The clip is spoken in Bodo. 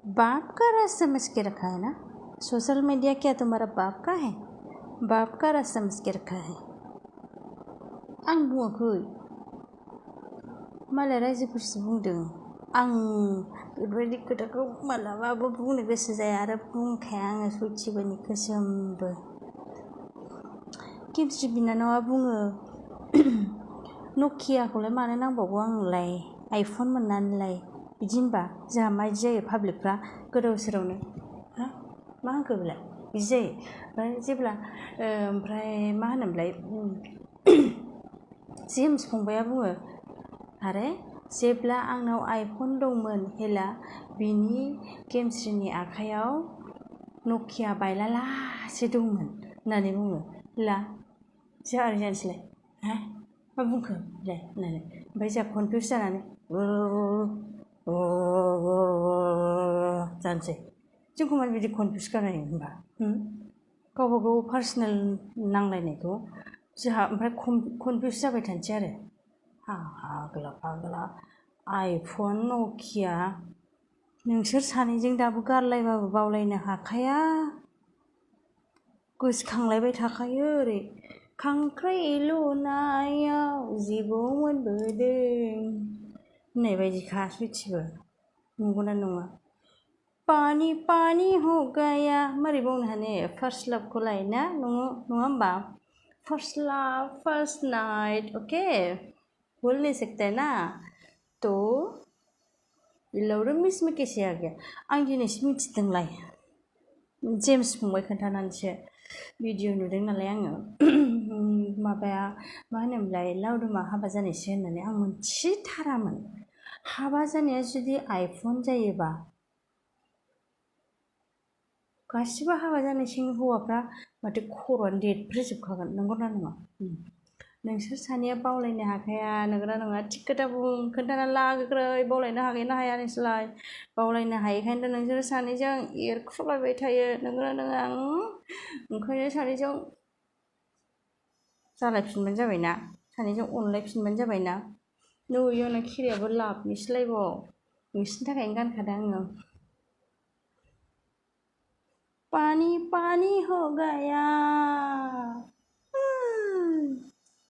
बाप का राज समझ के रखा है ना। सोशल मीडिया क्या तुम्हारा बाप का है? बाप का राज समझ के रखा है। आं बुङाखै, मालाय रायजोफोरसो बुंदों। आं बेफोरबायदि खोथाखौ मालाबाबो बुंनो गोसो जाया आरो बुंखाया आङो सयथिबोनि गोसोमबो। केमस्रि बिनानावा बुङो नकियाखौलाय मानो नांबावगौ आंनोलाय, आइफन मोननानैलाय बिदि होनबा जोंहा माबायदि जायो पाब्लिकफ्रा गोदाव सोरावनो। हा मा होनखो बेलाय बिदि जायो। ओमफ्राय जेब्ला ओमफ्राय मा होनोमोनलाय जेम्स फंबाया बुङो आरे जेब्ला आंनाव आइफन दंमोन हेला बिनि केमस्रिनि आखाइयाव नकिया बायलालासे दंमोन होननानै बुङो। हेला जोंहा ओरै जानोसैलाय, हा मा बुंखो बेलाय होननानै। ओमफ्राय जोंहा कनफिउस जानानै जानोसै। जोंखौ मानो बिदि कनफिउस खालामो होनबा? गावबा गाव पार्सनेल नांलायनायखौ जोंहा ओमफ्राय कनफिउस जाबाय थानोसै आरो फाग्ला आइफन नकिया नोंसोर सानैजों दाबो गारलायबाबो बावलायनो हाखाया, गोसोखांलायबाय थाखायो ओरै खांख्राइ एल'नायाव जिबौ मोनबोदों होननाय बायदिखा सयथिबो। नंगौना नङा? पानि पानि हो गाया मारै बावनो हानो फार्स्ट लाभखौलाय ना नङा होमबा? First love first night okay बोल नहीं सकता है ना, तो लौरो मिस में कैसे आ गया? आं दिनैसो मिथिदोंलाय, जेम्स फंबाय खोन्थानानैसो भिडिअ नुदों नालाय आङो। माबाया मा होनोमोनलाय लावदुमा हाबा जानायसो होननानै आं मोनथिथारामोन। हाबा जानाया जुदि आइफन जायोबा गासिबो हाबा जानाय हौवाफ्रा माथो खर'आनो देरफ्रुजोबखागोन, नंगौना नङा? नोंसोर सानैया बावलायनो हाखाया, नंगौना नङा? थिग खोथा बुं, खोन्थाना लाग्रोय बावलायनो हागोन ना हाया नोंसोरलाय? बावलायनो हायैखायनोथ' नोंसोर सानैजों एरख्रुलायबाय थायो, नंगौना नङा? ओंखायनो सानैजों जालायफिनबानो जाबायना, सानैजों अनलायफिनबानो जाबायना। नै आंना खेरायाबो लाबनोसैलायबाव, नोंसिनि थाखायनो गानखादों आङो। पानी पानी हो गया